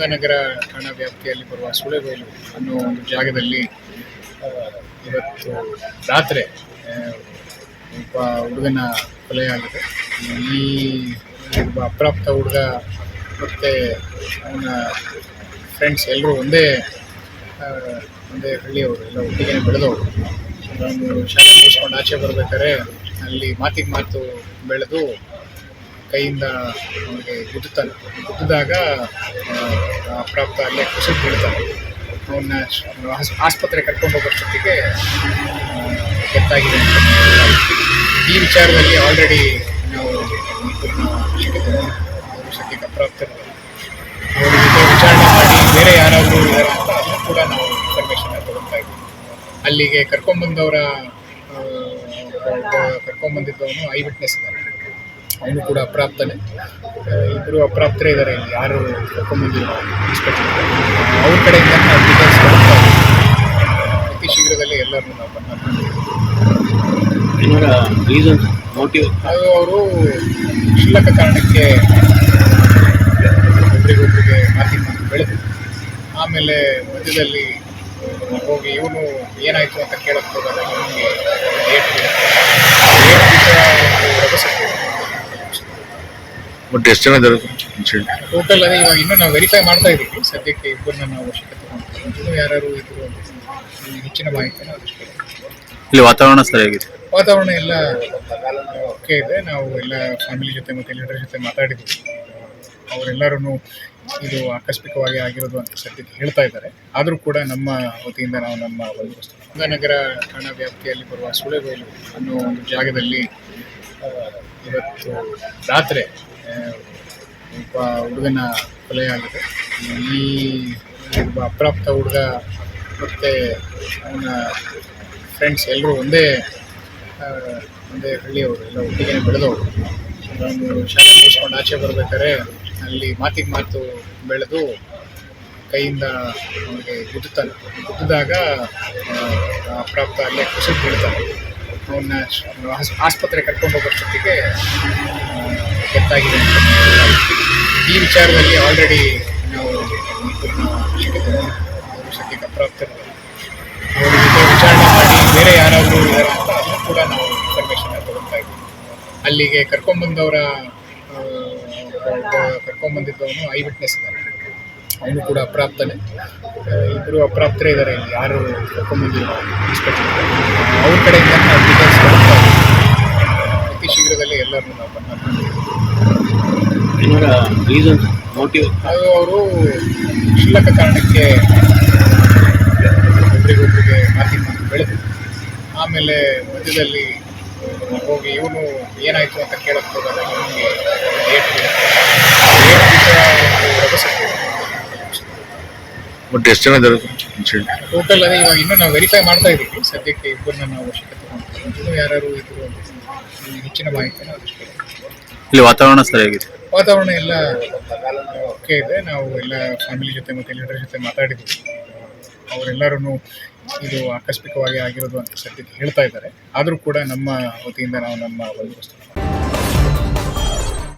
ನಗರ ಠಾಣಾ ವ್ಯಾಪ್ತಿಯಲ್ಲಿ ಬರುವ ಸುಳೆಬೈಲು ಅನ್ನೋ ಒಂದು ಜಾಗದಲ್ಲಿ ಇವತ್ತು ರಾತ್ರಿ ಒಬ್ಬ ಹುಡುಗನ ಕೊಲೆಯಾಗಿದೆ. ಈ ಒಬ್ಬ ಅಪ್ರಾಪ್ತ ಹುಡುಗ ಮತ್ತು ಅವನ ಫ್ರೆಂಡ್ಸ್ ಎಲ್ಲರೂ ಒಂದೇ ಹಳ್ಳಿಯವರು, ಎಲ್ಲ ಒಟ್ಟಿಗೆ ಬೆಳೆದವರು. ಒಂದು ಶಾಲೆ ಮುಗಿಸ್ಕೊಂಡು ಆಚೆ ಬರ್ಬೇಕಾದ್ರೆ ಅಲ್ಲಿ ಮಾತಿಗೆ ಮಾತು ಬೆಳೆದು ಕೈಯಿಂದ ಅವನಿಗೆ ಗುದ್ದಿದಾಗ ಅಪ್ರಾಪ್ತ ಅಲ್ಲೇ ಕುಸಿದು ಬೀಳ್ತಾನೆ. ಅವನ್ನ ಆಸ್ಪತ್ರೆ ಕರ್ಕೊಂಡು ಹೋಗೋಷ್ಟೊತ್ತಿಗೆ ಗೊತ್ತಾಗಿದೆ ಅಂತ ಹೇಳಲಾಗುತ್ತೆ. ಈ ವಿಚಾರದಲ್ಲಿ ಆಲ್ರೆಡಿ ನಾವು ಸದ್ಯಕ್ಕೆ ಅಪ್ರಾಪ್ತರು ಅವ್ರ ಜೊತೆ ವಿಚಾರಣೆ ಮಾಡಿ ಬೇರೆ ಯಾರಾದರೂ ಇದ್ದಾರೆ ಅಂತ ಅದನ್ನು ಕೂಡ ನಾವು ಇನ್ಫಾರ್ಮೇಷನ್ ತಗೊಳ್ತಾ ಇದ್ದೀವಿ. ಅಲ್ಲಿಗೆ ಕರ್ಕೊಂಡ್ಬಂದಿದ್ದವನು ಐ ವಿಟ್ನೆಸ್ ಇದ್ದಾನೆ, ಅವನು ಕೂಡ ಅಪ್ರಾಪ್ತನೇ. ಇಬ್ಬರು ಅಪ್ರಾಪ್ತರೇ ಇದ್ದಾರೆ. ಇಲ್ಲಿ ಯಾರು ಕರ್ಕೊಂಡ್ಬಂದಿಲ್ಲ ಇನ್ಸ್ಪೆಕ್ಟರ್, ಅವ್ರ ಕಡೆಯಿಂದ ನಾವು ಡೀಟೇಲ್ಸ್ ಕೊಡ್ತಾ ಇದ್ದೀವಿ. ಅತಿ ಶೀಘ್ರದಲ್ಲಿ ಎಲ್ಲರನ್ನೂ ನಾವು ಅದು ಅವರು ಕ್ಷುಲ್ಲಕ ಕಾರಣಕ್ಕೆ ಒಬ್ರಿಗೊಬ್ರಿಗೆ ಮಾತಿಗೆ ಬೆಳೆದು ಆಮೇಲೆ ಮಧ್ಯದಲ್ಲಿ ಹೋಗಿ ಇವನು ಏನಾಯಿತು ಅಂತ ಕೇಳಕ್ಕೆ ಹೋದಾಗ ಅವನಿಗೆ ಬಟ್ ಎಷ್ಟು ಜನ ಇದ್ದಾರೆ ಟೋಟಲ್? ಅದೇ ಇವಾಗ ಇನ್ನೂ ನಾವು ವೆರಿಫೈ ಮಾಡ್ತಾ ಇದ್ದೀವಿ. ಸದ್ಯಕ್ಕೆ ಇಬ್ಬರನ್ನ ನಾವು ವಶಕ್ಕೆ ತಗೊಂಡು ಇನ್ನೂ ಯಾರು ಇದ್ರು ಹೆಚ್ಚಿನ ಮಾಹಿತಿನ ಅದಷ್ಟು. ಇಲ್ಲಿ ವಾತಾವರಣ ಸರಿಯಾಗಿದೆ? ವಾತಾವರಣ ಎಲ್ಲ ಓಕೆ ಇದೆ. ನಾವು ಎಲ್ಲ ಫ್ಯಾಮಿಲಿ ಜೊತೆ ಮತ್ತು ಲೀಡರ್ ಜೊತೆ ಮಾತಾಡಿದ್ವಿ. ಅವರೆಲ್ಲರೂ ಇದು ಆಕಸ್ಮಿಕವಾಗಿ ಆಗಿರೋದು ಅಂತ ಸದ್ಯಕ್ಕೆ ಹೇಳ್ತಾ ಇದ್ದಾರೆ. ಆದರೂ ಕೂಡ ನಮ್ಮ ವತಿಯಿಂದ ನಾವು ನಮ್ಮ ಬಂದೋಬಸ್ತು ನಗರ ಠಾಣಾ ವ್ಯಾಪ್ತಿಯಲ್ಲಿ ಬರುವ ಸುಳೆಬೈಲು ಅನ್ನೋ ಒಂದು ಜಾಗದಲ್ಲಿ ಇವತ್ತು ರಾತ್ರಿ ಒಬ್ಬ ಹುಡುಗನ ಕೊಲೆಯಾಗಿದೆ. ಈ ಒಬ್ಬ ಅಪ್ರಾಪ್ತ ಹುಡುಗ ಮತ್ತು ಅವನ ಫ್ರೆಂಡ್ಸ್ ಎಲ್ಲರೂ ಒಂದೇ ಹಳ್ಳಿಯವರು, ಎಲ್ಲ ಒಟ್ಟಿಗೆ ಬೆಳೆದವರು. ಒಂದು ಶಾಲೆ ಮುಗಿಸ್ಕೊಂಡು ಆಚೆ ಬರ್ಬೇಕಾದ್ರೆ ಅಲ್ಲಿ ಮಾತಿಗೆ ಮಾತು ಬೆಳೆದು ಕೈಯಿಂದ ಅವನಿಗೆ ಗುದ್ದಿದಾಗ ಅಪ್ರಾಪ್ತ ಅಲ್ಲೇ ಕುಸಿದು ಬೀಳ್ತಾನೆ. ಅವನ್ನ ಆಸ್ಪತ್ರೆ ಕರ್ಕೊಂಡು ಹೋಗೋಷ್ಟೊತ್ತಿಗೆ ಗೊತ್ತಾಗಿದೆ ಅಂತ ಹೇಳಲಾಗುತ್ತೆ. ಈ ವಿಚಾರದಲ್ಲಿ ಆಲ್ರೆಡಿ ನಾವು ಸದ್ಯಕ್ಕೆ ಅಪ್ರಾಪ್ತರು ಅವ್ರ ಜೊತೆ ವಿಚಾರಣೆ ಮಾಡಿ ಬೇರೆ ಯಾರಾದರೂ ಇದ್ದಾರೆ ಅಂತ ಅದನ್ನು ಕೂಡ ನಾವು ಇನ್ಫಾರ್ಮೇಷನ್ ತಗೊಳ್ತಾ ಇದ್ದೀವಿ. ಅಲ್ಲಿಗೆ ಕರ್ಕೊಂಡ್ಬಂದಿದ್ದವನು ಐ ವಿಟ್ನೆಸ್ ಇದ್ದಾನೆ, ಅವನು ಕೂಡ ಅಪ್ರಾಪ್ತನೇ. ಇಬ್ಬರು ಅಪ್ರಾಪ್ತರೇ ಇದ್ದಾರೆ. ಇಲ್ಲಿ ಯಾರು ಕರ್ಕೊಂಡ್ಬಂದಿಲ್ಲ ಇನ್ಸ್ಪೆಕ್ಟರ್, ಅವ್ರ ಕಡೆಯಿಂದ ನಾವು ಡೀಟೇಲ್ಸ್ ಕೊಡ್ತಾ ಇದ್ದೀವಿ. ಅತಿ ಶೀಘ್ರದಲ್ಲಿ ಎಲ್ಲರನ್ನೂ ನಾವು ಅದು ಅವರು ಕ್ಷುಲ್ಲಕ ಕಾರಣಕ್ಕೆ ಒಬ್ರಿಗೊಬ್ರಿಗೆ ಮಾತಿಗೆ ಬೆಳೆದು ಆಮೇಲೆ ಮಧ್ಯದಲ್ಲಿ ಹೋಗಿ ಇವನು ಏನಾಯಿತು ಅಂತ ಕೇಳಕ್ಕೆ ಹೋದಾಗ ಅವನಿಗೆ ಬಟ್ ಎಷ್ಟು ಜನ ಇದ್ದಾರೆ ಟೋಟಲ್? ಅದೇ ಇವಾಗ ಇನ್ನೂ ನಾವು ವೆರಿಫೈ ಮಾಡ್ತಾ ಇದ್ದೀವಿ. ಸದ್ಯಕ್ಕೆ ಇಬ್ಬರನ್ನ ನಾವು ವಶಕ್ಕೆ ತಗೊಂಡು ಇನ್ನೂ ಯಾರು ಇದ್ರು ಹೆಚ್ಚಿನ ಮಾಹಿತಿನ ಅದಷ್ಟು. ಇಲ್ಲಿ ವಾತಾವರಣ ಸರಿಯಾಗಿದೆ? ವಾತಾವರಣ ಎಲ್ಲ ಓಕೆ ಇದೆ. ನಾವು ಎಲ್ಲ ಫ್ಯಾಮಿಲಿ ಜೊತೆ ಮತ್ತು ಲೀಡರ್ ಜೊತೆ ಮಾತಾಡಿದ್ವಿ. ಅವರೆಲ್ಲರೂ ಇದು ಆಕಸ್ಮಿಕವಾಗಿ ಆಗಿರೋದು ಅಂತ ಸದ್ಯಕ್ಕೆ ಹೇಳ್ತಾ ಇದ್ದಾರೆ. ಆದರೂ ಕೂಡ ನಮ್ಮ ವತಿಯಿಂದ ನಾವು ನಮ್ಮ ಬಂದೋಬಸ್ತು